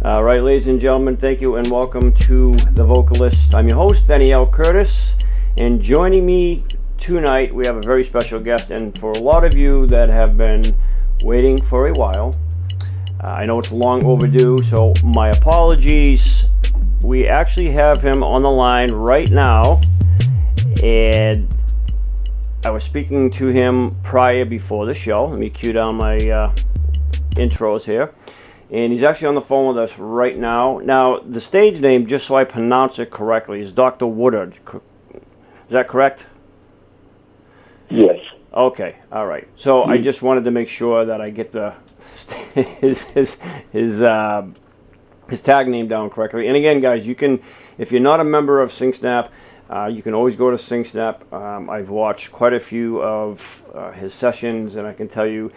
All right, ladies and gentlemen, thank you and welcome to The Vocalist. I'm your host, Denny L. Curtis, and joining me tonight, we have a very special guest, and for a lot of you that have been waiting for a while, I know it's long overdue, so my apologies. We actually have him on the line right now, and I was speaking to him before the show. Let me cue down my intros here. And he's actually on the phone with us right now. Now, the stage name, just so I pronounce it correctly, is Dr. Woodard. Is that correct? Yes. Okay, all right. So I just wanted to make sure that I get his tag name down correctly. And again, guys, you can, if you're not a member of SingSnap, you can always go to SingSnap. I've watched quite a few of his sessions, and I can tell you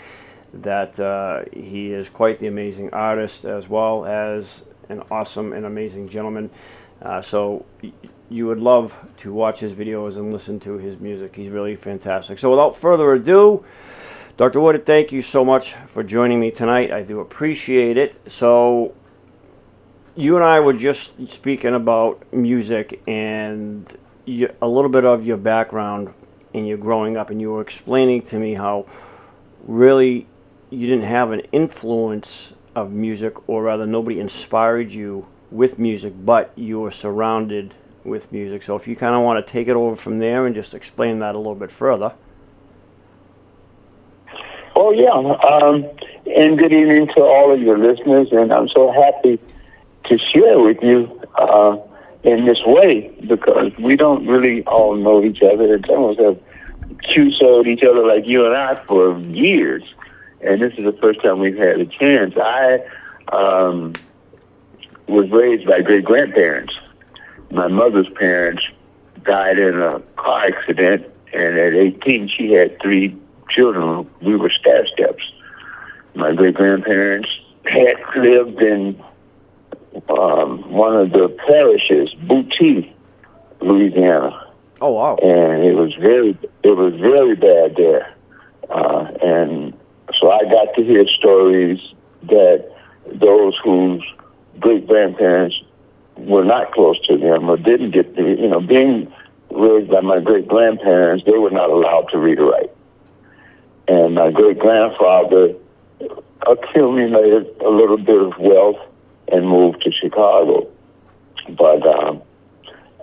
that he is quite the amazing artist as well as an awesome and amazing gentleman. So you would love to watch his videos and listen to his music. He's really fantastic. So without further ado, Dr. Woodard, thank you so much for joining me tonight. I do appreciate it. So you and I were just speaking about music and a little bit of your background in your growing up, and you were explaining to me how really you didn't have an influence of music, or rather nobody inspired you with music, but you were surrounded with music. So if you kind of want to take it over from there and just explain that a little bit further. Oh, yeah. And good evening to all of your listeners, and I'm so happy to share with you in this way, because we don't really all know each other. Some of us have QSO'd each other like you and I for years. And this is the first time we've had a chance. I was raised by great-grandparents. My mother's parents died in a car accident, and at 18, she had 3 children. We were stair-steps. My great-grandparents had lived in one of the parishes, Boutique, Louisiana. Oh, wow. And it was very bad there. And so I got to hear stories that those whose great-grandparents were not close to them or didn't get the, being raised by my great-grandparents, they were not allowed to read or write. And my great-grandfather accumulated a little bit of wealth and moved to Chicago. But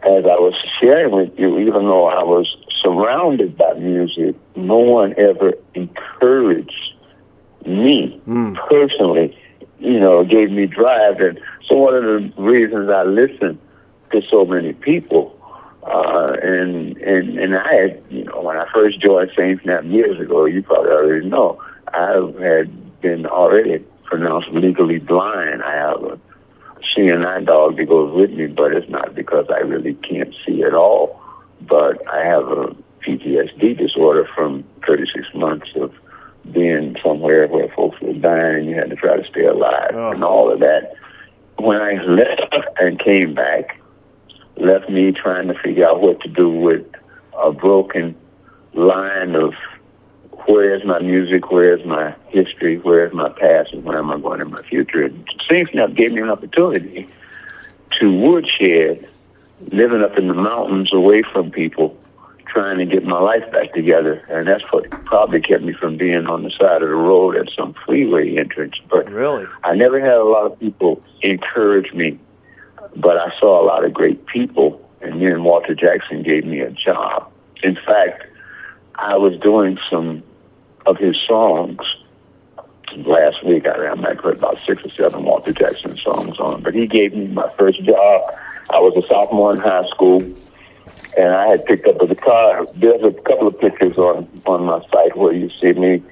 as I was sharing with you, even though I was surrounded by music, no one ever encouraged me personally, gave me drive. And so one of the reasons I listen to so many people, and I had, when I first joined SingSnap years ago, you probably already know, I had been already pronounced legally blind. I have a seeing eye dog that goes with me, but it's not because I really can't see at all. But I have a PTSD disorder from 36 months of being somewhere where folks were dying and you had to try to stay alive and all of that. When I left and came back, left me trying to figure out what to do with a broken line of where's my music, where's my history, where's my past, and where am I going in my future. And SingSnap gave me an opportunity to woodshed, living up in the mountains away from people, trying to get my life back together. And that's what probably kept me from being on the side of the road at some freeway entrance. But really, I never had a lot of people encourage me, but I saw a lot of great people, and then Walter Jackson gave me a job. In fact, I was doing some of his songs last week. I might put about 6 or 7 Walter Jackson songs on, but he gave me my first job. I was a sophomore in high school, and I had picked up a guitar. There's a couple of pictures on my site where you see me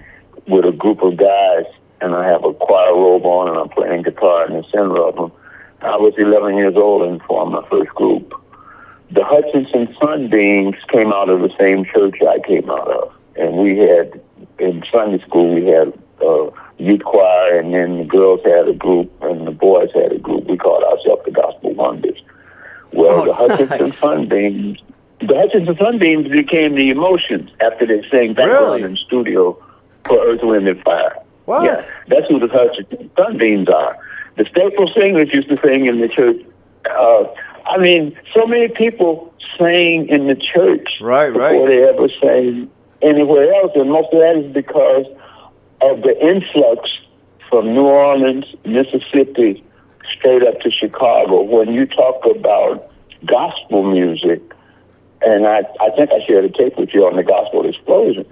with a group of guys, and I have a choir robe on, and I'm playing guitar in the center of them. I was 11 years old and formed my first group. The Hutchinson Sunbeams came out of the same church I came out of, and we had, in Sunday school, we had a youth choir, and then the girls had a group, and the boys had a group. We called ourselves the Gospel Wonders. Well, the Hutchinson Sunbeams became the Emotions after they sang background in studio for Earth, Wind, and Fire. What? Yeah, that's who the Hutchinson Sunbeams are. The staple singers used to sing in the church. I mean, so many people sang in the church before they ever sang anywhere else, and most of that is because of the influx from New Orleans, Mississippi, straight up to Chicago. When you talk about gospel music, and I think I shared a tape with you on the gospel explosion.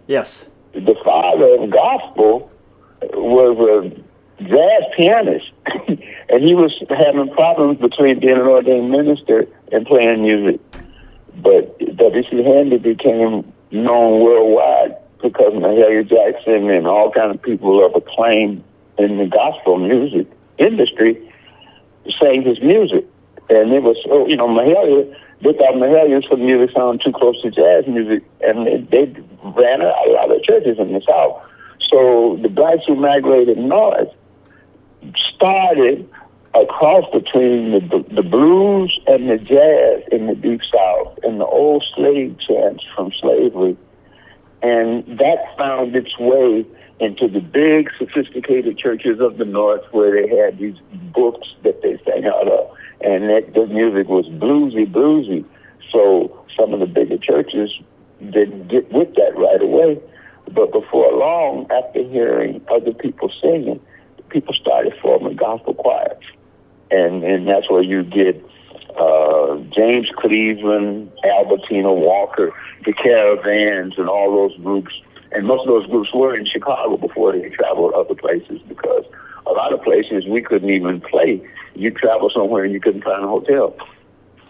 Yes. The father of gospel was a jazz pianist, and he was having problems between being an ordained minister and playing music. But W.C. Handy became known worldwide because Mahalia Jackson and all kind of people of acclaim in the gospel music industry sang his music. And it was, Mahalia, they thought Mahalia's music sounded too close to jazz music, and they ran out of a lot of churches in the South. So the blacks who migrated north started a cross between the blues and the jazz in the Deep South and the old slave chants from slavery. And that found its way into the big, sophisticated churches of the North, where they had these books that they sang out of. And the music was bluesy. So some of the bigger churches didn't get with that right away. But before long, after hearing other people singing, people started forming gospel choirs. And that's where you get James Cleveland, Albertina Walker, the Caravans, and all those groups. And most of those groups were in Chicago before they traveled other places, because a lot of places we couldn't even play. You travel somewhere and you couldn't find a hotel.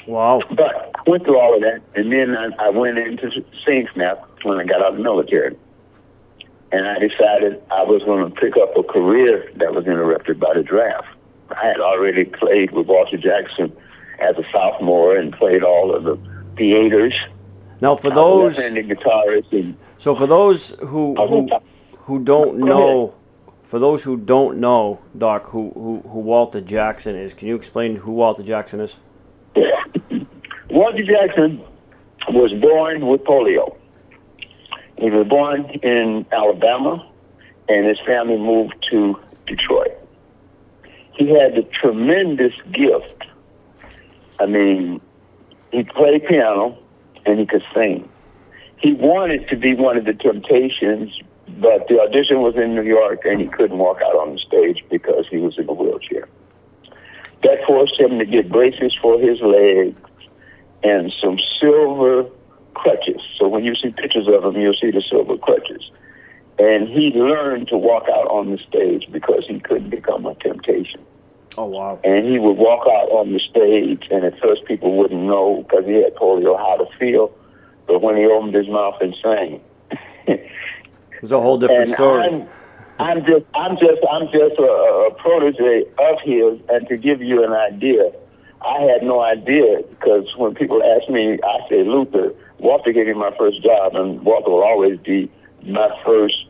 Wow. But I went through all of that, and then I went into Sing-Snap when I got out of the military. And I decided I was going to pick up a career that was interrupted by the draft. I had already played with Walter Jackson as a sophomore and played all of the theaters. Now, for those, guitarist and, so for those who don't know, for those who don't know, Doc, who Walter Jackson is, can you explain who Walter Jackson is? Walter Jackson was born with polio. He was born in Alabama, and his family moved to Detroit. He had a tremendous gift. I mean, he played piano, and he could sing. He wanted to be one of the Temptations, but the audition was in New York, and he couldn't walk out on the stage because he was in a wheelchair. That forced him to get braces for his legs and some silver crutches. So when you see pictures of him, you'll see the silver crutches. And he learned to walk out on the stage because he couldn't become a Temptation. Oh, wow. And he would walk out on the stage, and at first people wouldn't know because he had polio how to feel. But when he opened his mouth and sang, it was a whole different story. I'm just a protege of his, and to give you an idea, I had no idea, because when people ask me, I say Luther. Walter gave me my first job, and Walter will always be my first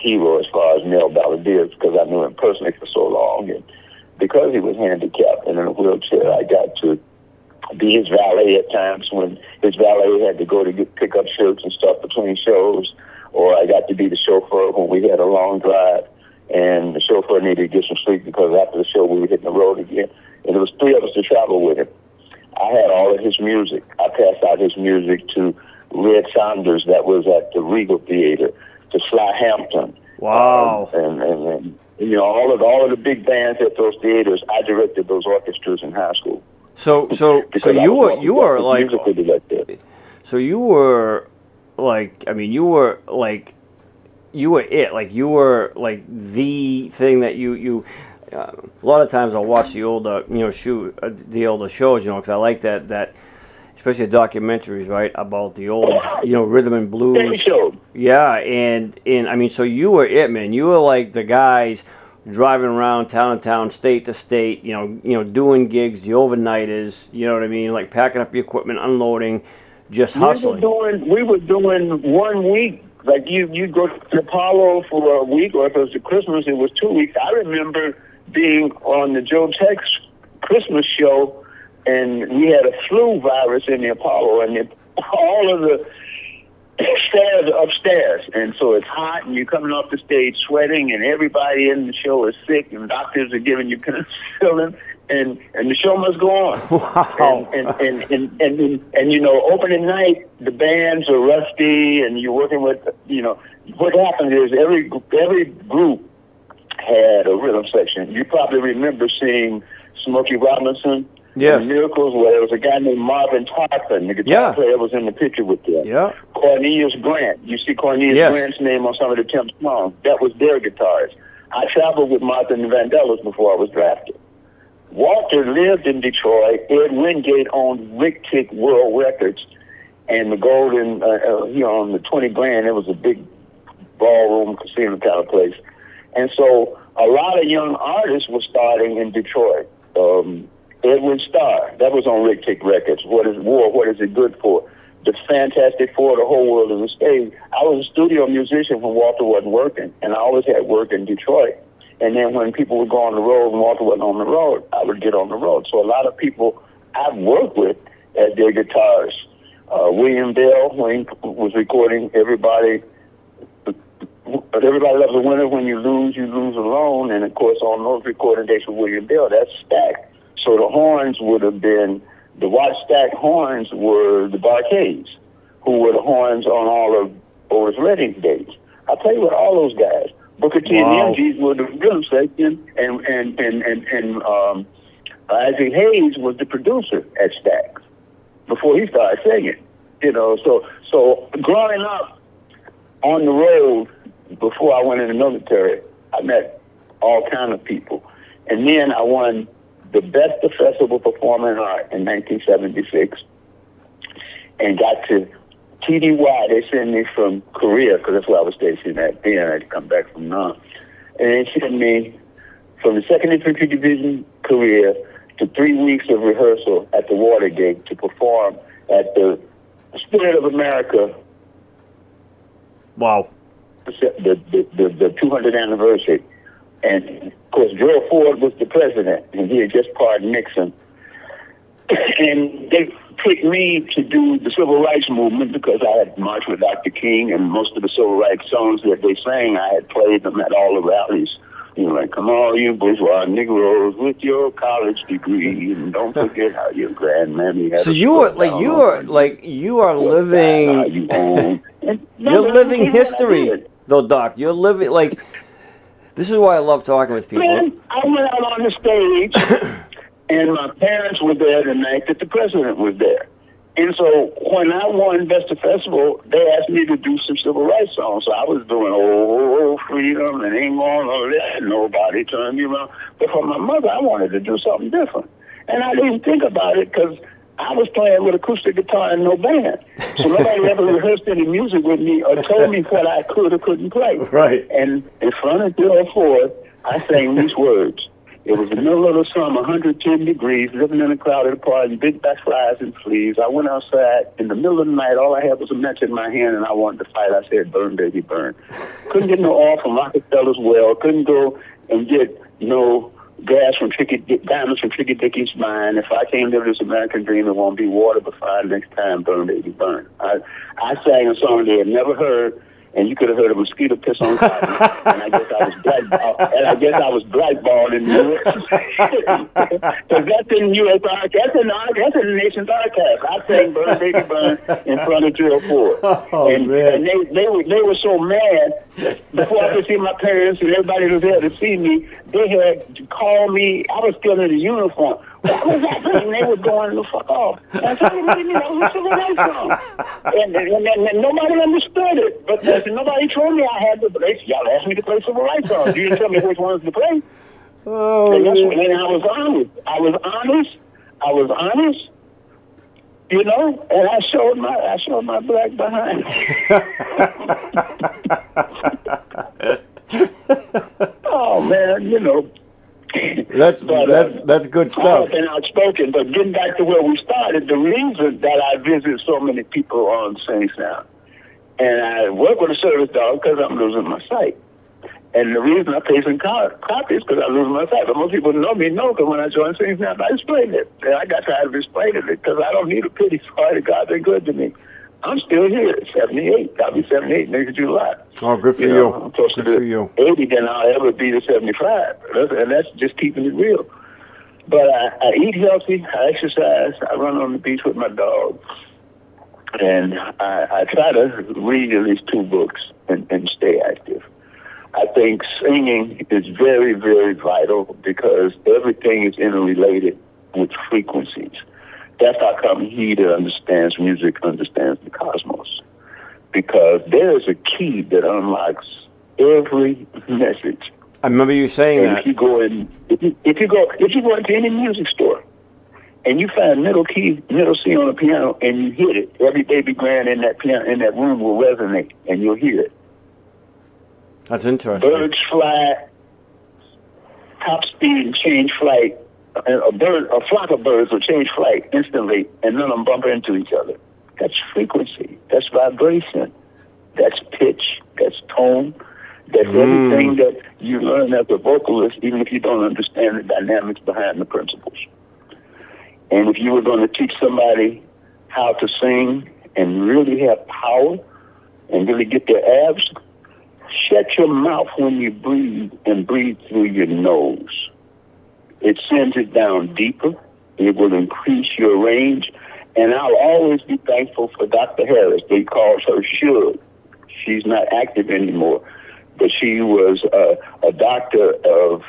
hero as far as male balladeers, because I knew him personally for so long, and because he was handicapped and in a wheelchair, I got to be his valet at times when his valet had to go to pick up shirts and stuff between shows, or I got to be the chauffeur when we had a long drive, and the chauffeur needed to get some sleep because after the show we were hitting the road again, and there was three of us to travel with him. I had all of his music. I passed out his music to Red Saunders, that was at the Regal Theater, to Sly Hampton. Wow. And all of the big bands at those theaters. I directed those orchestras in high school. So you were like the thing that you a lot of times I'll watch the older older shows, because I like that especially the documentaries, right, about the old rhythm and blues. Yeah, and I mean, so you were it, man. You were like the guys driving around town to town, state to state, doing gigs, the overnighters, you know what I mean, like packing up your equipment, unloading, just hustling. We were doing 1 week. Like you go to Apollo for a week, or if it was the Christmas, it was 2 weeks. I remember being on the Joe Tex Christmas show, and we had a flu virus in the Apollo, and all of the stairs upstairs, and so it's hot, and you're coming off the stage sweating, and everybody in the show is sick, and doctors are giving you penicillin, and the show must go on. Wow. And you know, opening night, the bands are rusty, and you're working with, you know, what happens is every group had a rhythm section. You probably remember seeing Smokey Robinson. Yes. The Miracles, where there was a guy named Marvin Tarpon, the guitar player was in the picture with them. Yeah. Cornelius Grant. You see Cornelius Grant's name on some of the Temps songs. That was their guitarist. I traveled with Martha and Vandellas before I was drafted. Walter lived in Detroit. Ed Wingate owned Rick Tick World Records, and the Golden, on the 20 Grand, it was a big ballroom casino kind of place. And so a lot of young artists were starting in Detroit. Edwin Starr, that was on Rick Tick Records. What is war? What is it good for? The Fantastic Four, the whole world is a stage. I was a studio musician when Walter wasn't working, and I always had work in Detroit. And then when people would go on the road and Walter wasn't on the road, I would get on the road. So a lot of people I've worked with as their guitarists. William Bell, when he was recording Everybody Loves a Winner, When You Lose Alone. And, of course, on those recording dates with William Bell, that's stacked. So the horns would have been, the Watt Stack horns were the Barcades, who were the horns on all of Otis Redding's dates. I played with all those guys. Booker T and MGs were the rhythm section, and Isaac Hayes was the producer at Stax before he started singing. You know, so growing up on the road before I went in the military, I met all kind of people, and then I won the Best of Festival Performing Art in 1976, and got to TDY. They sent me from Korea, because that's where I was stationed at then. I had to come back from Nam. And they sent me from the 2nd Infantry Division, Korea, to 3 weeks of rehearsal at the Watergate to perform at the Spirit of America. Wow. The 200th anniversary. And, of course, Gerald Ford was the president, and he had just pardoned Nixon. And they picked me to do the civil rights movement because I had marched with Dr. King, and most of the civil rights songs that they sang, I had played them at all the rallies. You know, like, come on, you bourgeois Negroes with your college degree, and don't forget how your grandmammy had. So you are living. You're living history, though, Doc. You're living like. This is why I love talking with people. Man, I went out on the stage, and my parents were there the night that the president was there. And so when I won Best of Festival, they asked me to do some civil rights songs. So I was doing, oh, freedom, and ain't gonna let nobody turn me around. But for my mother, I wanted to do something different. And I didn't think about it because I was playing with acoustic guitar and no band. So nobody ever rehearsed any music with me or told me what I could or couldn't play. Right. And in front of Bill Ford, I sang these words. It was the middle of the summer, 110 degrees, living in a crowded party, big back flies and fleas. I went outside in the middle of the night. All I had was a match in my hand, and I wanted to fight. I said, burn, baby, burn. Couldn't get no oil from Rockefeller's well. Couldn't go and get no gas from diamonds from Tricky Dickie's mine. If I can't live this American dream, it won't be water but fire next time. Burn, baby, burn. I sang a song they had never heard, and you could have heard a mosquito piss on cotton. And I guess I was blackballed in New York. Because that's in the U.S. Archives. That's in the nation's archives. I sang Burn, Baby, Burn in front of Gerald Ford. And they were so mad. Before I could see my parents and everybody was there to see me, they had to call me. I was still in the uniform. What was happening? They were going the fuck off. And I said, that was a civil rights song. And nobody understood it. But nobody told me I had to play. Y'all asked me to play civil rights songs. You didn't tell me which ones to play. Oh, and I was honest. I was honest. You know, and I showed my black behind. Oh man, you know. That's good stuff. I've been outspoken, but getting back to where we started, the reason that I visit so many people on Sing Sound, and I work with a service dog because I'm losing my sight. And the reason I pay some copies because I lose my sight. But most people know because when I joined Sing Sound, I explained it. And I got tired of explaining it because I don't need a pity party. God's been good to me. I'm still here at 78. I'll be 78 next July. Oh, good for you. I'm closer Good for to you. 80 than I'll ever be to 75. And that's just keeping it real. But I eat healthy, I exercise, I run on the beach with my dog, and I try to read at least 2 books and stay active. I think singing is very, very vital because everything is interrelated with frequencies. That's how come he that understands music understands the cosmos. Because there is a key that unlocks every message. I remember you saying and that. If you go into any music store and you find middle C on the piano and you hit it, every baby grand in that piano in that room will resonate and you'll hear it. That's interesting. Birds fly top speed and change flight. A flock of birds will change flight instantly, and none of them bump into each other. That's frequency. That's vibration. That's pitch. That's tone. That's everything that you learn as a vocalist, even if you don't understand the dynamics behind the principles. And if you were going to teach somebody how to sing and really have power and really get their abs, shut your mouth when you breathe and breathe through your nose. It sends it down deeper. It will increase your range. And I'll always be thankful for Dr. Harris. They called her Should. She's not active anymore. But she was a doctor of,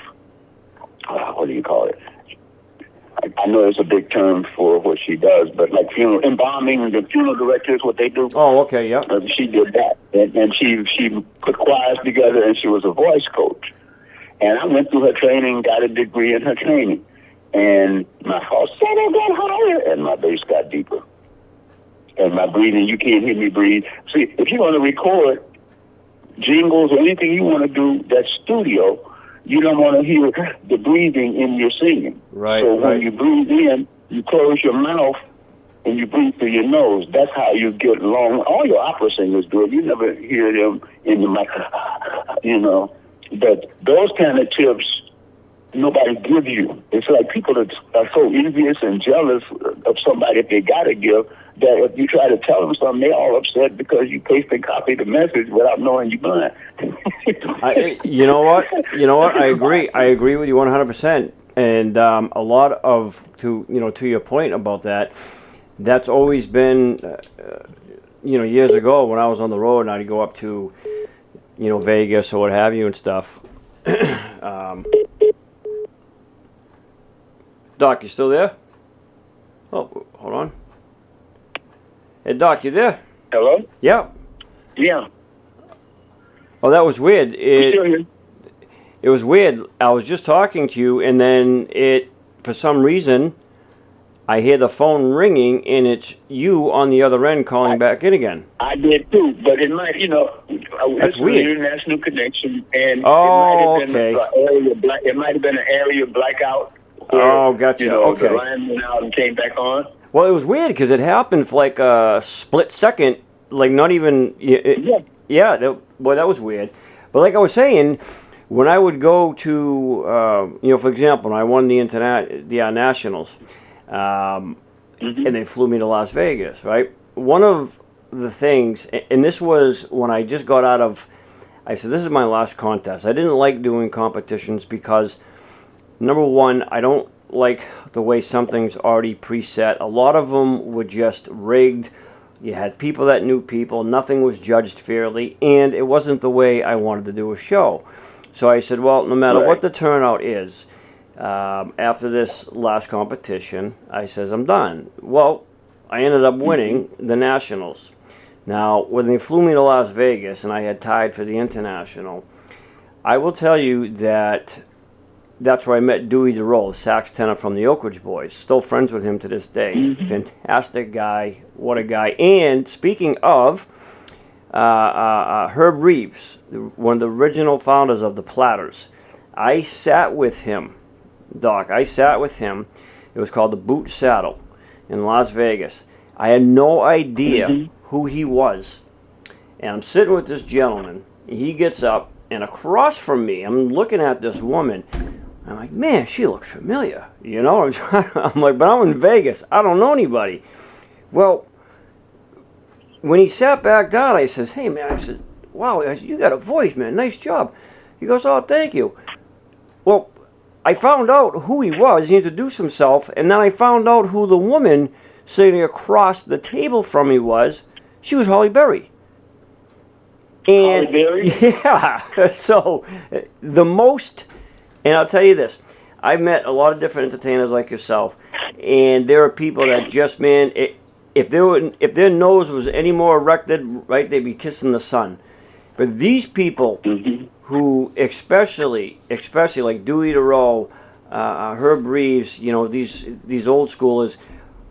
what do you call it? I know it's a big term for what she does, but like funeral embalming, the funeral director is what they do. Oh, okay, yeah. She did that. And she put choirs together, and she was a voice coach. And I went through her training, got a degree in her training. And my falsetto got higher, and my bass got deeper. And my breathing, you can't hear me breathe. See, if you want to record jingles or anything you want to do that's studio, you don't want to hear the breathing in your singing. Right. So when you breathe in, you close your mouth and you breathe through your nose. That's how you get long. All your opera singers do it. You never hear them in the mic, But those kind of tips, nobody gives you. It's like people that are so envious and jealous of somebody if they got to give, that if you try to tell them something, they all upset because you paste and copy the message without knowing you're blind. You know what? I agree with you 100%. And a lot of, to your point about that, that's always been, years ago when I was on the road and I'd go up to, Vegas or what have you and stuff. Doc, you still there? Oh, hold on. Hey, Doc, you there? Hello? Yeah. Yeah. Oh, that was weird. I'm still here. It was weird. I was just talking to you, and then for some reason, I hear the phone ringing, and it's you on the other end calling back in again. I did too, but it might, That's weird. An international connection, and oh, it might have been an area blackout. Where, gotcha. Okay. The line went out and came back on. Well, it was weird because it happened for like a split second, like not even. Yeah. That was weird. But like I was saying, when I would go to, for example, when I won the nationals, and they flew me to Las Vegas, right? One of the things, and this was when I just got out of, I said, this is my last contest. I didn't like doing competitions because, number one, I don't like the way something's already preset. A lot of them were just rigged. You had people that knew people. Nothing was judged fairly, and it wasn't the way I wanted to do a show. So I said, well, no matter what the turnout is, after this last competition, I says, I'm done. Well, I ended up winning the Nationals. Now, when they flew me to Las Vegas and I had tied for the International, I will tell you that that's where I met Dewey DeRoe, sax tenor from the Oak Ridge Boys. Still friends with him to this day. Fantastic guy. What a guy. And speaking of, Herb Reeves, one of the original founders of the Platters, I sat with him, Doc. I sat with him. It was called the Boot Saddle in Las Vegas. I had no idea who he was. And I'm sitting with this gentleman. He gets up, and across from me, I'm looking at this woman. I'm like, man, she looks familiar. I'm like, but I'm in Vegas. I don't know anybody. Well, when he sat back down, I says, "Hey, man," I said, "Wow, you got a voice, man. Nice job." He goes, "Oh, thank you." Well, I found out who he was. He introduced himself, and then I found out who the woman sitting across the table from me was. She was Holly Berry. And Holly Berry? yeah, so the most, and I'll tell you this, I've met a lot of different entertainers like yourself, and there are people that just, man, if their nose was any more erected, right, they'd be kissing the sun. But these people who, especially like Dewey DeRoe, Herb Reeves, you know, these old schoolers,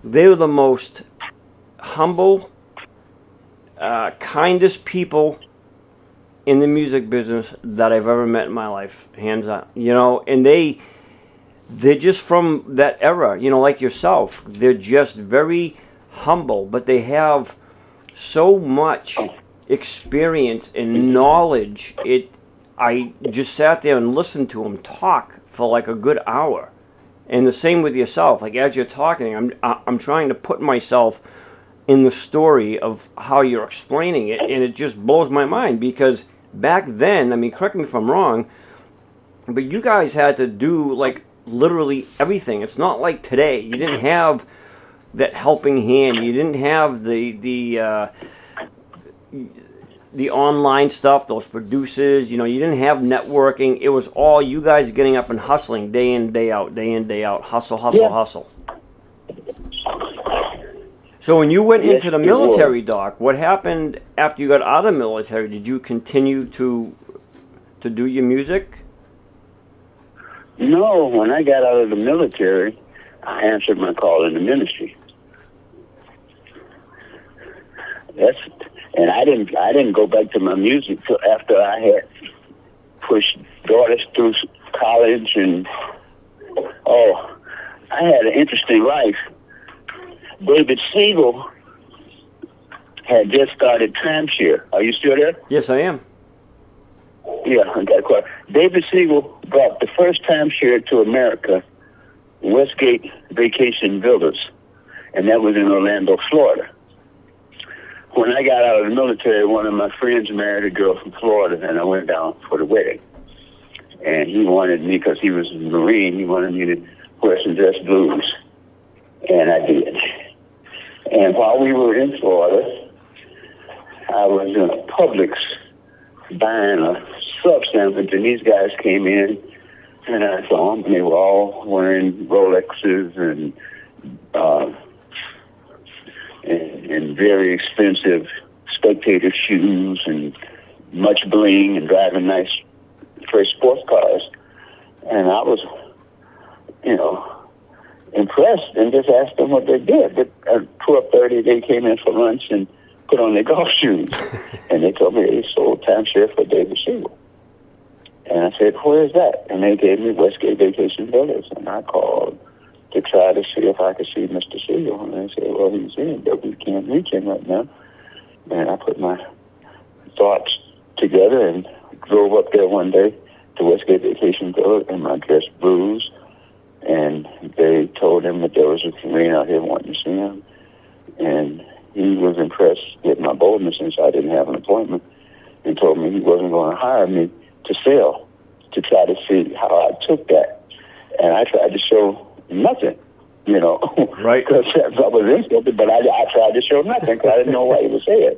they were the most humble, kindest people in the music business that I've ever met in my life, hands on. You know, and they're just from that era, you know, like yourself. They're just very humble, but they have so much experience and knowledge. I just sat there and listened to them talk for like a good hour. And the same with yourself. Like as you're talking, I'm trying to put myself in the story of how you're explaining it, and it just blows my mind because back then, I mean, correct me if I'm wrong, but you guys had to do like literally everything. It's not like today. You didn't have that helping hand. You didn't have the online stuff, those producers. You know, you didn't have networking. It was all you guys getting up and hustling day in, day out, hustle, hustle. So when you went into the military, Doc, what happened after you got out of the military? Did you continue to do your music? No, when I got out of the military, I answered my call in the ministry. And I didn't go back to my music till after I had pushed daughters through college, and I had an interesting life. David Siegel had just started Timeshare. Are you still there? Yes, I am. Yeah, I got quiet. David Siegel brought the first timeshare to America, Westgate Vacation Villas, and that was in Orlando, Florida. When I got out of the military, one of my friends married a girl from Florida, and I went down for the wedding. And he wanted me, because he was a Marine, he wanted me to wear some dress blues. And I did. And while we were in Florida, I was in a Publix buying a sub sandwich, and these guys came in, and I saw them, and they were all wearing Rolexes and very expensive Spectator shoes and much bling and driving nice, fresh sports cars. And I was, impressed and just asked them what they did. But at 12:30, they came in for lunch and put on their golf shoes. And they told me they sold timeshare for David Siegel. And I said, where is that? And they gave me Westgate Vacation Villas. And I called to try to see if I could see Mr. Siegel. And they said, well, he's in, but we can't reach him right now. And I put my thoughts together and drove up there one day to Westgate Vacation Villa in my dress blues. And they told him that there was a Marine out here wanting to see him. And he was impressed with my boldness since I didn't have an appointment, and told me he wasn't going to hire me to sell, to try to see how I took that. And I tried to show nothing, right? Because I was interested, but I tried to show nothing because I didn't know what he was saying.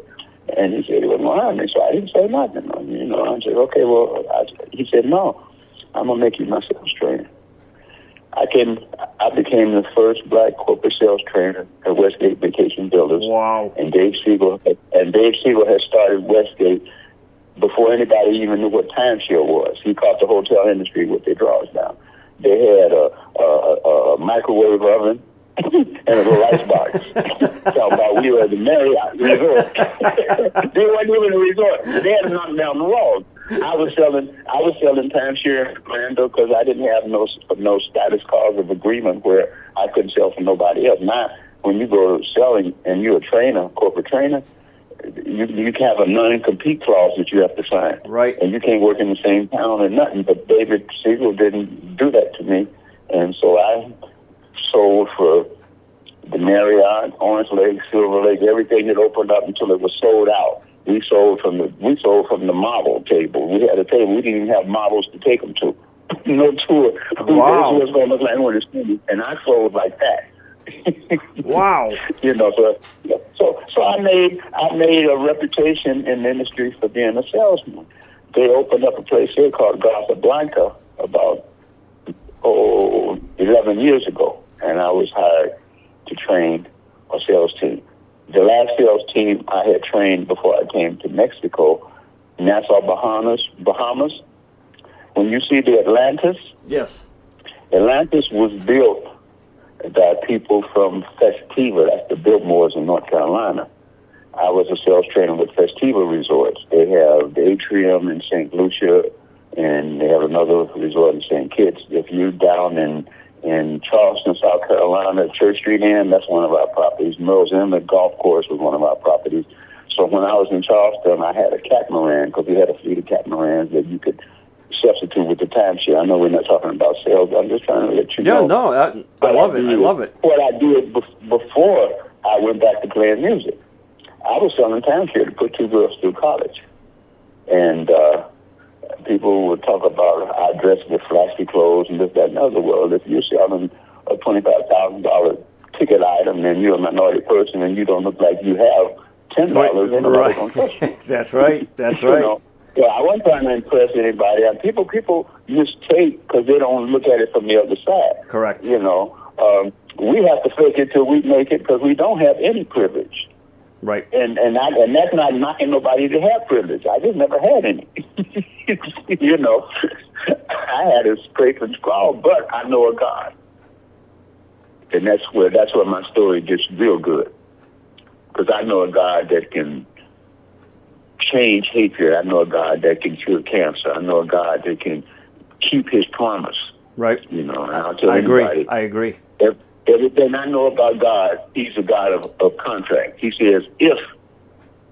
And he said he wasn't going to hire me, so I didn't say nothing. I said, okay, well, he said, no, I'm going to make you my sales trainer. I became the first black corporate sales trainer at Westgate Vacation Builders. Wow. And Dave Siegel had started Westgate before anybody even knew what timeshare was. He caught the hotel industry with their drawers down. They had a microwave oven and a little icebox. Talking about we were at the Marriott Resort. They weren't even a resort. They had them knocked down the walls. I was selling timeshare in Orlando because I didn't have no status cause of agreement where I couldn't sell for nobody else. Now, when you go selling and you're a trainer, corporate trainer, you can have a non-compete clause that you have to sign. Right. And you can't work in the same town or nothing. But David Siegel didn't do that to me. And so I sold for the Marriott, Orange Lake, Silver Lake, everything that opened up until it was sold out. We sold from the model table. We had a table. We didn't even have models to take them to. No tour. Wow. This was going to look like one of the students, and I sold like that. Wow. You know, so I made a reputation in the industry for being a salesman. They opened up a place here called Casablanca about 11 years ago, and I was hired to train a sales team. The last sales team I had trained before I came to Mexico, Nassau, Bahamas. When you see the Atlantis, Yes. Atlantis was built by people from Festiva, that's the Biltmores in North Carolina. I was a sales trainer with Festiva Resorts. They have the Atrium in St. Lucia, and they have another resort in St. Kitts. If you're down in Charleston, South Carolina, Church Street Inn, that's one of our properties. Merle's Inlet Golf Course was one of our properties. So when I was in Charleston, I had a catamaran, because we had a fleet of catamarans that you could substitute with the timeshare. I know we're not talking about sales, but I'm just trying to let you know. Yeah, no, I love it. I love it. What I did before I went back to playing music, I was selling timeshare to put two girls through college. And people would talk about I dress with flashy clothes and this, that, and other. Well, if you're selling a $25,000 ticket item and you're a minority person and you don't look like you have $10, then nobody's going to trust you. That's right. That's right. You know? Yeah, I wasn't trying to impress anybody. And people mistake because they don't look at it from the other side. Correct. You know, we have to fake it till we make it because we don't have any privilege. Right. And that's not knocking nobody to have privilege. I just never had any. You know, I had a scrape and scrawl, but I know a God, and that's where my story gets real good, because I know a God that can change hatred. I know a God that can cure cancer. I know a God that can keep His promise. Right. You know, and I'll tell I anybody. agree. I agree. Everything I know about God, He's a God of contract. He says, if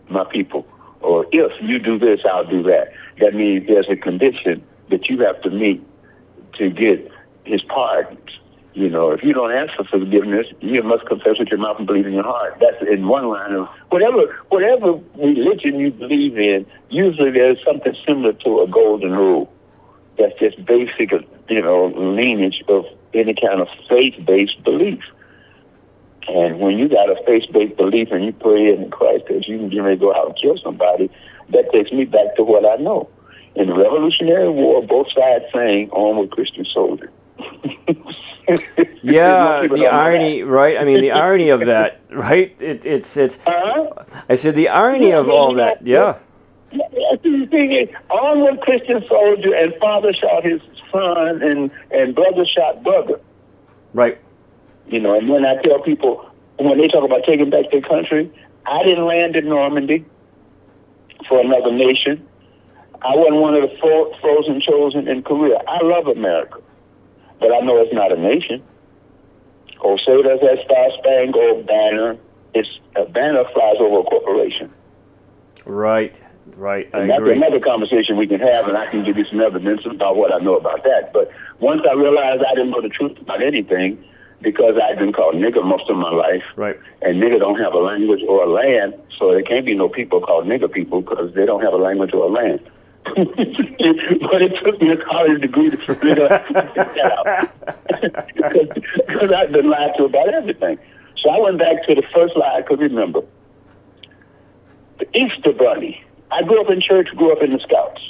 my people, or if you do this, I'll do that. That means there's a condition that you have to meet to get His pardons. You know, if you don't ask for forgiveness, you must confess with your mouth and believe in your heart. That's in one line of whatever religion you believe in. Usually there's something similar to a golden rule. That's just basic, you know, lineage of any kind of faith-based belief. And when you got a faith-based belief and you pray in Christ that you can get ready to go out and kill somebody, that takes me back to what I know. In the Revolutionary War, both sides sang "On with Christian Soldier." Yeah, the irony, right? I mean, the irony of that, right? It's. I said the irony of all that. Yeah. The thing is, on with Christian soldier, and father shot his son, and brother shot brother. Right. You know, and when I tell people, when they talk about taking back their country, I didn't land in Normandy for another nation. I wasn't one of the frozen chosen in Korea. I love America, but I know it's not a nation. Oh, say does that star-spangled banner. It's a banner flies over a corporation. Right. Right. I and that's agree. another conversation we can have, and I can give you some evidence about what I know about that. But once I realized I didn't know the truth about anything, because I've been called nigger most of my life, right? And nigger don't have a language or a land, so there can't be no people called nigger people because they don't have a language or a land. But it took me a college degree to figure that out, because I've been lied to about everything. So I went back to the first lie I could remember. The Easter Bunny. I grew up in church, grew up in the Scouts.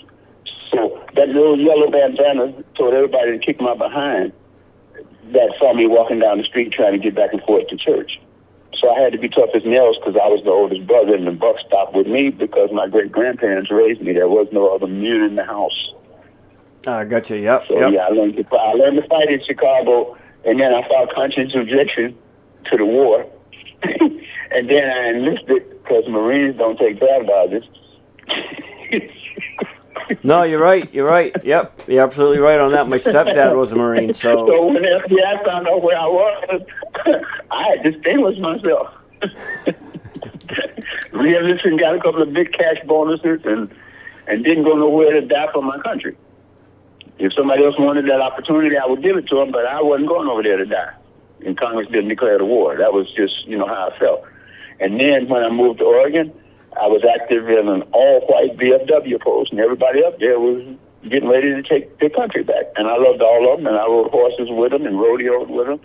So that little yellow bandana told everybody to kick my behind that saw me walking down the street trying to get back and forth to church. So I had to be tough as nails because I was the oldest brother, and the buck stopped with me because my great-grandparents raised me. There was no other mute in the house. Gotcha, yep. So, yeah, I learned to fight in Chicago, and then I filed conscience objection to the war. And then I enlisted because Marines don't take bad dodges. No, you're right. You're right. Yep, you're absolutely right on that. My stepdad was a Marine, so. So when the FBI found out where I was, I had distinguished myself. Re-enlisted, got a couple of big cash bonuses, and didn't go nowhere to die for my country. If somebody else wanted that opportunity, I would give it to them, but I wasn't going over there to die. and Congress didn't declare the war. That was just, how I felt. And then when I moved to Oregon, I was active in an all-white VFW post, and everybody up there was getting ready to take their country back. And I loved all of them, and I rode horses with them and rodeoed with them.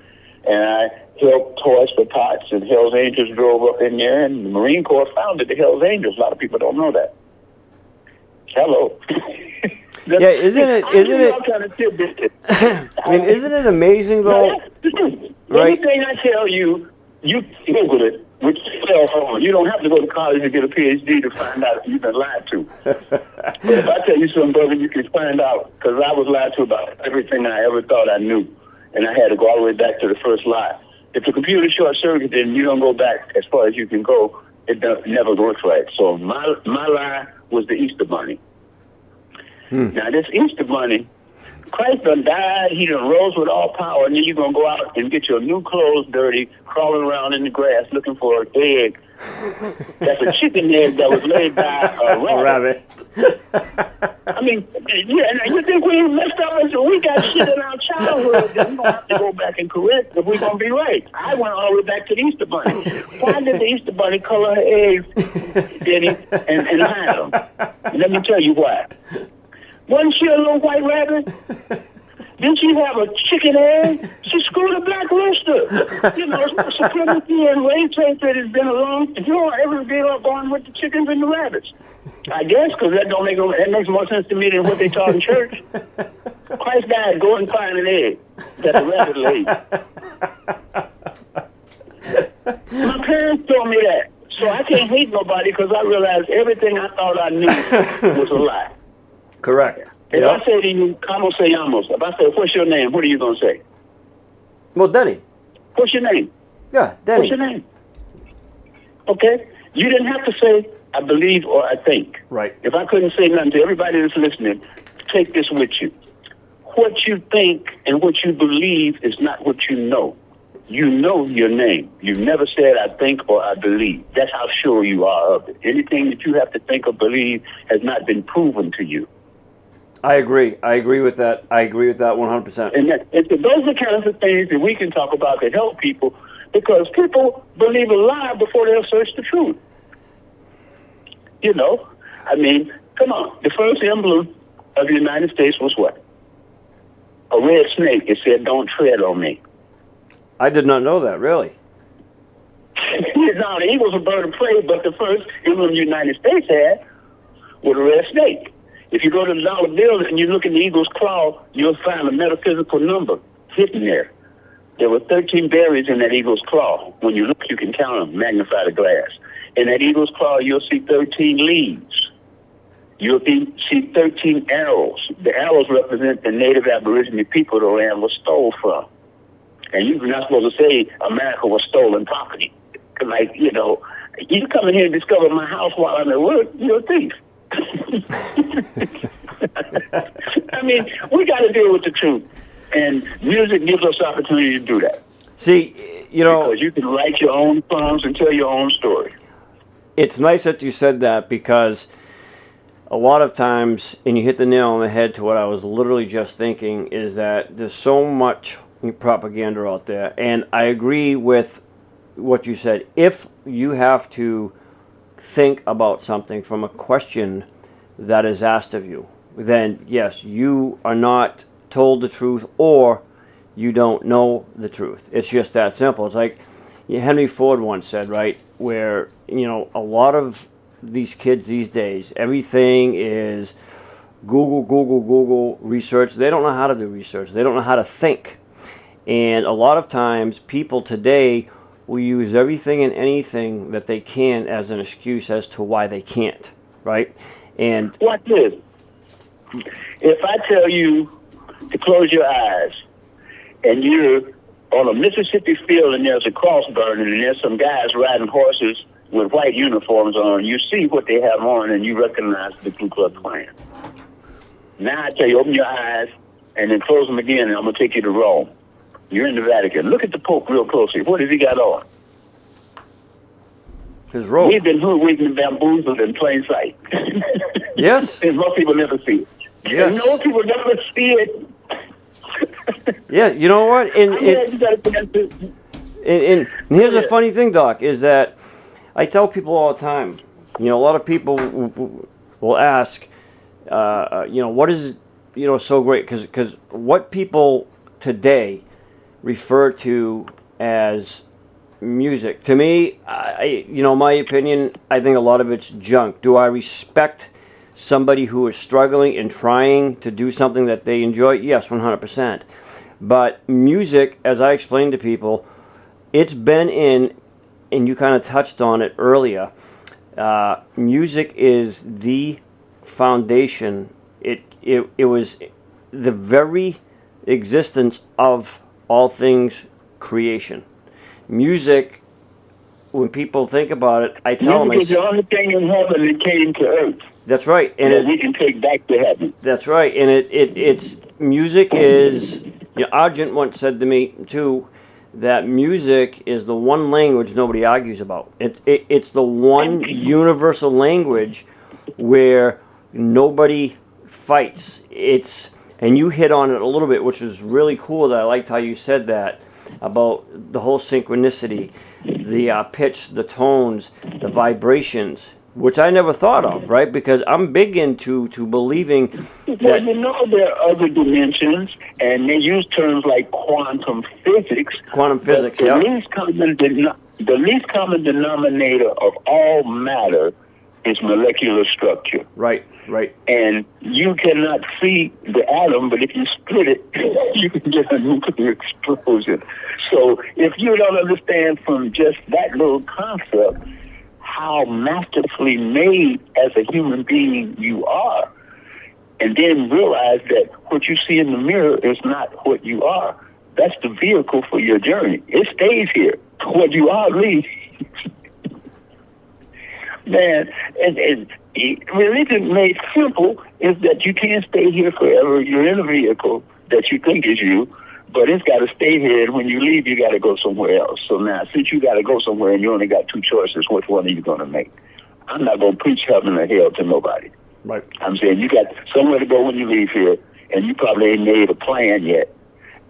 And I held toys for tots, and Hell's Angels drove up in there, and the Marine Corps founded the Hell's Angels. A lot of people don't know that. Hello. Yeah, isn't it? I mean, isn't it amazing though? Right. Anything I tell you, you Google it with your cell phone. You don't have to go to college to get a PhD to find out if you've been lied to. But if I tell you something, brother, you can find out, because I was lied to about everything I ever thought I knew, and I had to go all the way back to the first lie. If the computer short circuit, then you don't go back as far as you can go. It never works right. So my lie was the Easter Bunny. Now, this Easter Bunny, Christ done died, he done rose with all power, and then you're going to go out and get your new clothes dirty, crawling around in the grass looking for an egg. That's a chicken egg that was laid by a rabbit. I mean, yeah, you think we messed up? And so we got shit in our childhood that we're going to have to go back and correct if we're going to be right. I went all the way back to the Easter Bunny. Why did the Easter Bunny color her eggs, Denny, and hide them? Let me tell you why. Wasn't she a little white rabbit? Didn't she have a chicken egg? She screwed a black rooster. Supremacy and race hatred has been along. You don't ever get up on with the chickens and the rabbits. I guess, because that makes more sense to me than what they taught in church. Christ died, go and find an egg that the rabbit laid. My parents told me that. So I can't hate nobody, because I realized everything I thought I knew was a lie. Correct. If I say to you, como se llamos? If I say, what's your name? What are you going to say? Well, Denny. What's your name? Yeah, Denny. What's your name? Okay? You didn't have to say, I believe or I think. Right. If I couldn't say nothing to everybody that's listening, take this with you. What you think and what you believe is not what you know. You know your name. You never said, I think or I believe. That's how sure you are of it. Anything that you have to think or believe has not been proven to you. I agree. I agree with that. I agree with that 100%. And those are the kinds of things that we can talk about to help people, because people believe a lie before they'll search the truth. I mean, come on. The first emblem of the United States was what? A red snake. It said, don't tread on me. I did not know that, really. No, the eagle's a bird of prey, but the first emblem the United States had was a red snake. If you go to the dollar bill and you look in the eagle's claw, you'll find a metaphysical number hidden there. There were 13 berries in that eagle's claw. When you look, you can count them, magnify the glass. In that eagle's claw, you'll see 13 leaves. You'll see 13 arrows. The arrows represent the native Aborigine people the land was stole from. And you're not supposed to say America was stolen property. Like, you come in here and discover my house while I'm at work, you're a thief. I mean, we got to deal with the truth. And music gives us opportunity to do that. See, because you can write your own songs and tell your own story. It's nice that you said that, because a lot of times, and you hit the nail on the head to what I was literally just thinking, is that there's so much propaganda out there. And I agree with what you said. If you have to think about something from a question that is asked of you, then yes, you are not told the truth, or you don't know the truth. It's just that simple. It's like Henry Ford once said, right, where a lot of these kids these days, everything is Google research. They don't know how to do research. They don't know how to think. And a lot of times people today will use everything and anything that they can as an excuse as to why they can't, right? And watch this. If I tell you to close your eyes, and you're on a Mississippi field and there's a cross burning and there's some guys riding horses with white uniforms on, you see what they have on and you recognize the Ku Klux Klan. Now I tell you, open your eyes and then close them again, and I'm going to take you to Rome. You're in the Vatican. Look at the Pope real closely. What has he got on? His robe. He's been hoodwinked and bamboozled in plain sight. Yes. And most people never see it. Yes. And most people never see it. Yeah, you know what? I'm glad you got a chance to. And here's a funny thing, Doc, is that I tell people all the time, you know, a lot of people will ask, you know, what is, you know, so great? Because what people today refer to as music, to me, you know, my opinion, I think a lot of it's junk. Do I respect somebody who is struggling and trying to do something that they enjoy? Yes, 100%. But music, as I explained to people, it's been in, and you kind of touched on it earlier, music is the foundation. It was the very existence of all things creation. Music, when people think about it, I tell them... Music is the only thing in heaven that came to earth. That's right. And we can take back to heaven. That's right. And it's music is... You know, Argent once said to me, too, that music is the one language nobody argues about. It's the one universal language where nobody fights. And you hit on it a little bit, which was really cool. That I liked how you said that about the whole synchronicity, the pitch, the tones, the vibrations, which I never thought of, right? Because I'm big into believing that... Well, you know, there are other dimensions, and they use terms like quantum physics. Quantum physics, the least common denominator of all matter is molecular structure. Right, right. And you cannot see the atom, but if you split it, you can get a nuclear explosion. So if you don't understand from just that little concept how masterfully made as a human being you are, and then realize that what you see in the mirror is not what you are, that's the vehicle for your journey. It stays here. What you are leaves. Man, and religion made simple is that you can't stay here forever. You're in a vehicle that you think is you, but it's got to stay here, and when you leave, you got to go somewhere else. So now, since you got to go somewhere and you only got two choices, which one are you going to make? I'm not going to preach heaven or hell to nobody. Right. I'm saying you got somewhere to go when you leave here, and you probably ain't made a plan yet,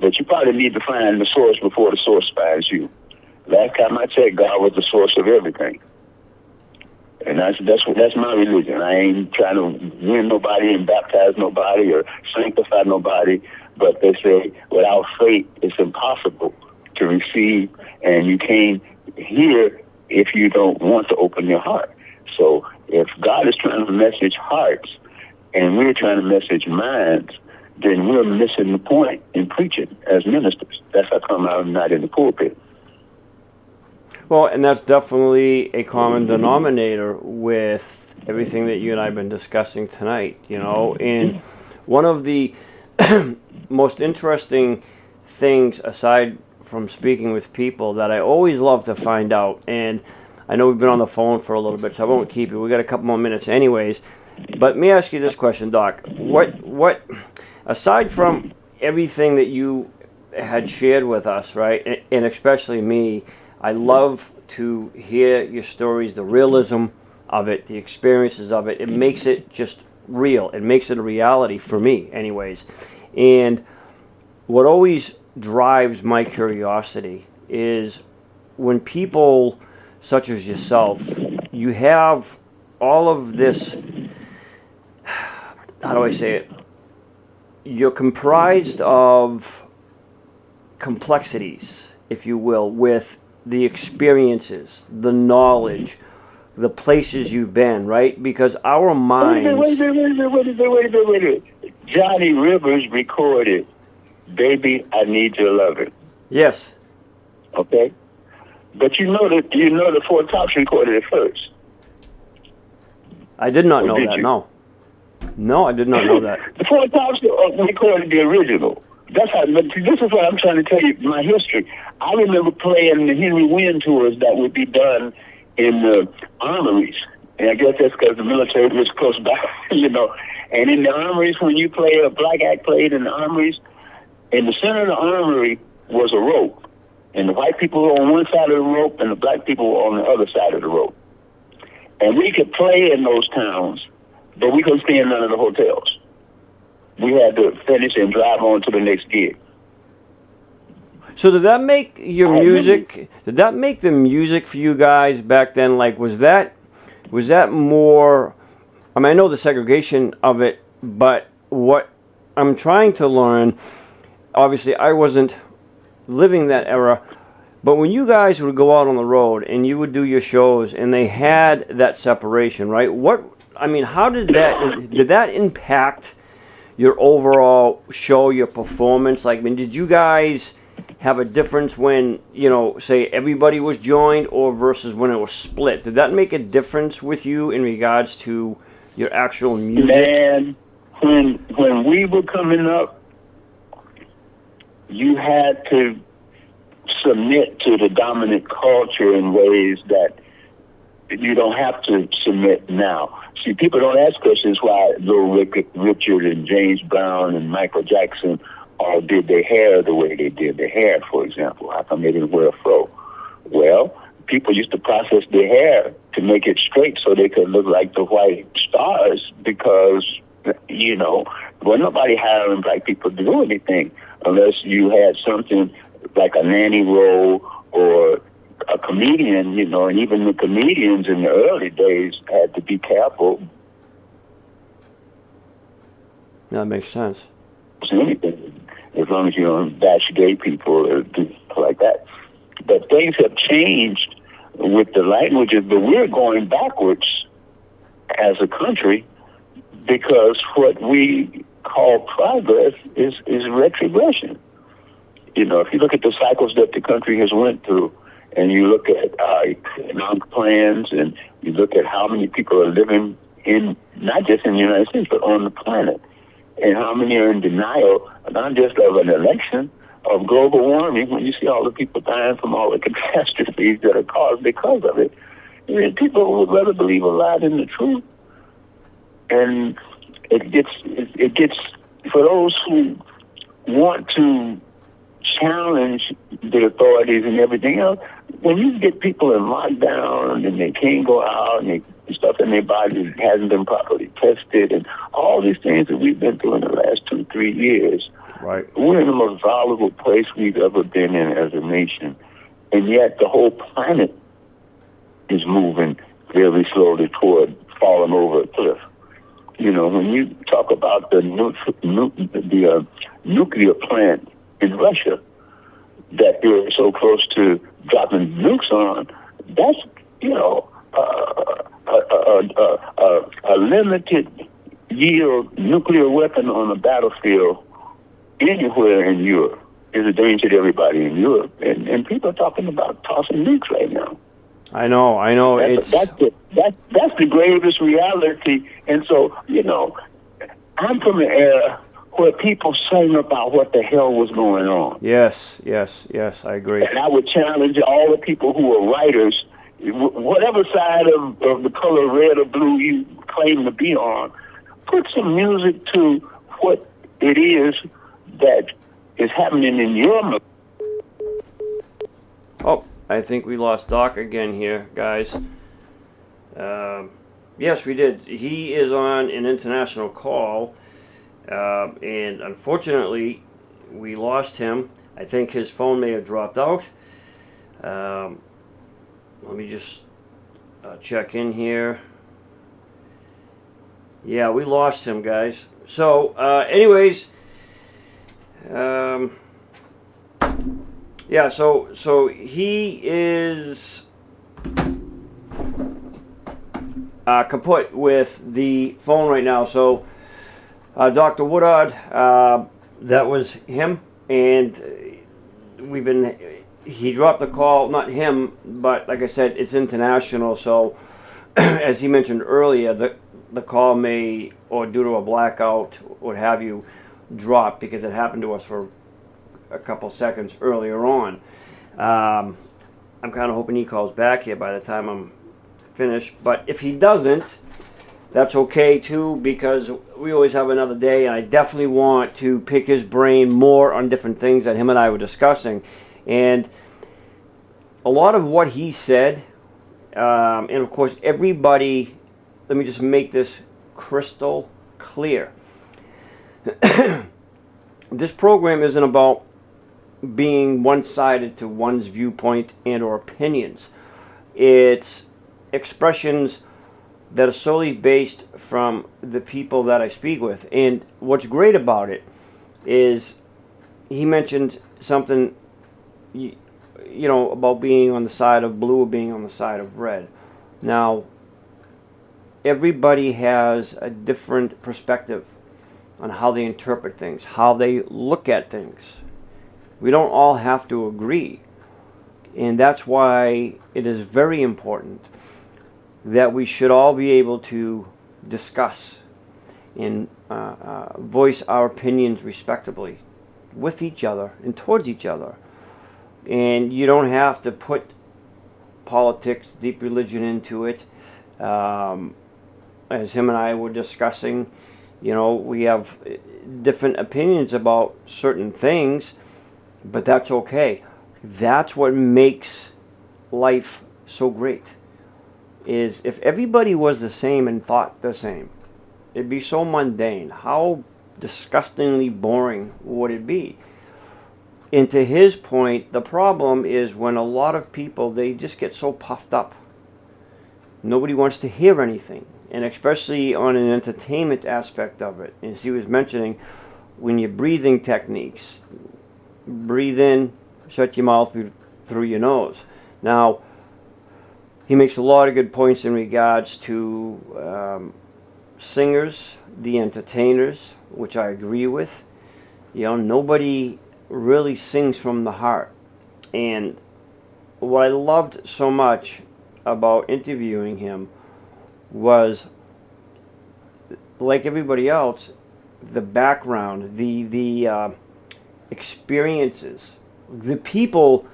but you probably need to find the source before the source finds you. Last time I checked, God was the source of everything. And that's my religion. I ain't trying to win nobody and baptize nobody or sanctify nobody. But they say without faith, it's impossible to receive, and you can't hear if you don't want to open your heart. So if God is trying to message hearts and we're trying to message minds, then we're missing the point in preaching as ministers. That's how come I'm not in the pulpit. Well, and that's definitely a common denominator with everything that you and I have been discussing tonight, you know. And one of the most interesting things, aside from speaking with people, that I always love to find out, and I know we've been on the phone for a little bit, so I won't keep you. We got a couple more minutes anyways. But let me ask you this question, Doc. What aside from everything that you had shared with us, right, and especially me, I love to hear your stories, the realism of it, the experiences of it. It makes it just real. It makes it a reality for me anyways. And what always drives my curiosity is when people such as yourself, you have all of this, how do I say it? You're comprised of complexities, if you will, with the experiences, the knowledge, the places you've been, right? Because our minds... Wait. Johnny Rivers recorded "Baby, I Need Your Lovin'." Yes. Okay? But you know the Four Tops recorded it first. I did not know that, no. No, I did not know that. The Four Tops recorded the original. That's how. But this is what I'm trying to tell you, my history. I remember playing the Henry Wynn tours that would be done in the armories. And I guess that's because the military was close by, you know. And in the armories, when you play, a black act played in the armories, in the center of the armory was a rope. And the white people were on one side of the rope and the black people were on the other side of the rope. And we could play in those towns, but we couldn't stay in none of the hotels. We had to finish and drive on to the next gig. So did that make your music? Did that make the music for you guys back then? Like, was that more? I mean, I know the segregation of it, but what I'm trying to learn. Obviously, I wasn't living that era, but when you guys would go out on the road and you would do your shows, and they had that separation, right? How did that impact your overall show, your performance? Like, I mean, did you guys have a difference when, say everybody was joined or versus when it was split? Did that make a difference with you in regards to your actual music? Man, when we were coming up, you had to submit to the dominant culture in ways that you don't have to submit now. See, people don't ask questions why Little Richard and James Brown and Michael Jackson all did their hair the way they did their hair, for example. How come they didn't wear a fro? Well, people used to process their hair to make it straight so they could look like the white stars because, wasn't nobody hiring black people to do anything unless you had something like a nanny role or a comedian, and even the comedians in the early days had to be careful. That makes sense. Anything, as long as you don't bash gay people or do like that. But things have changed with the languages, but we're going backwards as a country because what we call progress is retrogression. If you look at the cycles that the country has went through, and you look at economic plans, and you look at how many people are living in, not just in the United States, but on the planet, and how many are in denial, not just of an election, of global warming, when you see all the people dying from all the catastrophes that are caused because of it, people would rather believe a lie than the truth. And it gets for those who want to challenge the authorities and everything else, when you get people in lockdown and they can't go out and stuff in their body hasn't been properly tested and all these things that we've been through in the last 2-3 years, right? We're in the most vulnerable place we've ever been in as a nation. And yet the whole planet is moving very slowly toward falling over a cliff. When you talk about the nuclear plant in Russia that they're so close to dropping nukes on, that's, a limited yield nuclear weapon on a battlefield anywhere in Europe is a danger to everybody in Europe. And people are talking about tossing nukes right now. I know. That's the gravest reality. And so, I'm from an era where people sang about what the hell was going on. Yes, I agree. And I would challenge all the people who are writers, whatever side of the color red or blue you claim to be on, put some music to what it is that is happening in your life. Oh, I think we lost Doc again here, guys. Yes, we did. He is on an international call, and unfortunately, we lost him. I think his phone may have dropped out. Let me just check in here. Yeah, we lost him, guys. So, anyways, yeah, so he is kaput with the phone right now. So, Dr. Woodard, that was him, and he dropped the call, not him, but like I said, it's international. So, as he mentioned earlier, the call may, or due to a blackout, what have you, drop because it happened to us for a couple seconds earlier on. I'm kind of hoping he calls back here by the time I'm finished. But if he doesn't, that's okay too, because we always have another day, and I definitely want to pick his brain more on different things that him and I were discussing. And a lot of what he said, and of course everybody, let me just make this crystal clear. This program isn't about being one-sided to one's viewpoint and or opinions. It's expressions that are solely based from the people that I speak with. And what's great about it is he mentioned something, you know, about being on the side of blue or being on the side of red. Now, everybody has a different perspective on how they interpret things, how they look at things. We don't all have to agree. And that's why it is very important that we should all be able to discuss and voice our opinions respectably with each other and towards each other. And you don't have to put politics, deep religion into it. As him and I were discussing, you know, we have different opinions about certain things, but that's okay. That's what makes life so great. Is if everybody was the same and thought the same, it'd be so mundane. How disgustingly boring would it be? And to his point, the problem is when a lot of people, they just get so puffed up. Nobody wants to hear anything. And especially on an entertainment aspect of it. As he was mentioning, when your breathing techniques, breathe in, shut your mouth through your nose. Now, he makes a lot of good points in regards to singers, the entertainers, which I agree with. You know, nobody really sings from the heart. And what I loved so much about interviewing him was, like everybody else, the background, the experiences, the people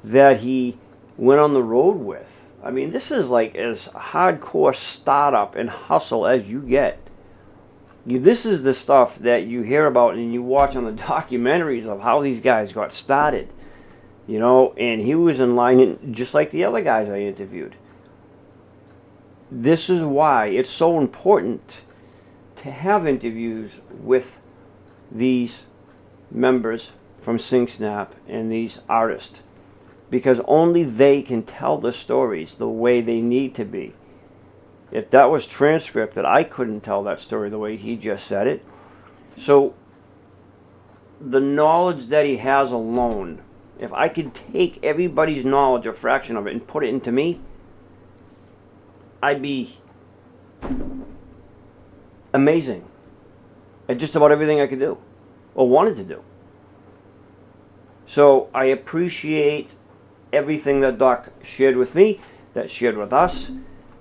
that he went on the road with. I mean, this is like as hardcore startup and hustle as you get. This is the stuff that you hear about and you watch on the documentaries of how these guys got started. You know, and he was in line just like the other guys I interviewed. This is why it's so important to have interviews with these members from SingSnap and these artists, because only they can tell the stories the way they need to be. If that was transcripted, I couldn't tell that story the way he just said it. So the knowledge that he has alone, if I could take everybody's knowledge, a fraction of it, and put it into me, I'd be amazing at just about everything I could do or wanted to do. So I appreciate everything that Doc shared with me, that shared with us.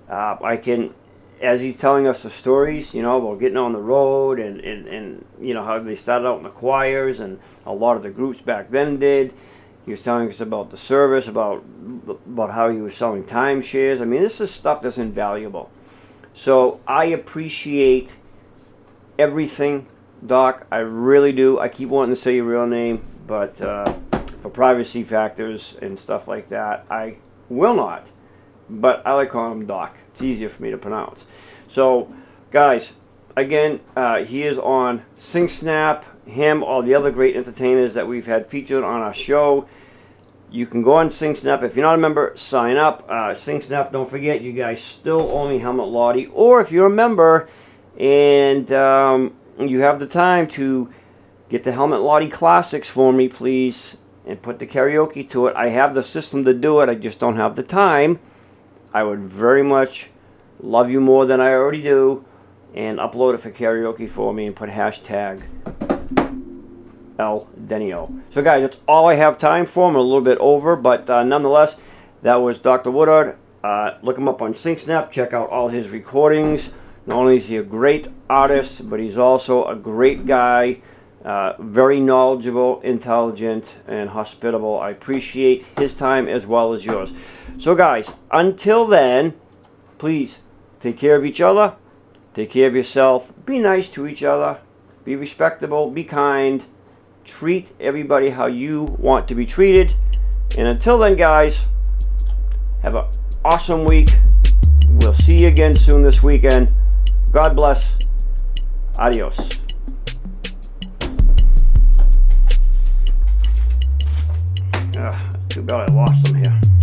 I can, as he's telling us the stories, you know, about getting on the road and you know, how they started out in the choirs and a lot of the groups back then did. He was telling us about the service, about how he was selling timeshares. I mean, this is stuff that's invaluable. So I appreciate everything, Doc. I really do. I keep wanting to say your real name, but for privacy factors and stuff like that, I will not. But I like calling him Doc. It's easier for me to pronounce. So, guys, again, he is on SingSnap. Him, all the other great entertainers that we've had featured on our show. You can go on SingSnap. If you're not a member, sign up. SingSnap, don't forget, you guys still owe me Helmut Lottie. Or if you're a member and you have the time to get the Helmut Lottie Classics for me, please, and put the karaoke to it. I have the system to do it. I just don't have the time. I would very much love you more than I already do, and upload it for karaoke for me and put hashtag #LDENNY. So guys, that's all I have time for. I'm a little bit over, but nonetheless, that was Dr. Woodard. Look him up on SingSnap. Check out all his recordings. Not only is he a great artist, but he's also a great guy. Very knowledgeable, intelligent, and hospitable. I appreciate his time as well as yours. So guys, until then, please take care of each other. Take care of yourself. Be nice to each other. Be respectable. Be kind. Treat everybody how you want to be treated. And until then, guys, have an awesome week. We'll see you again soon this weekend. God bless. Adios. Too bad I lost them here.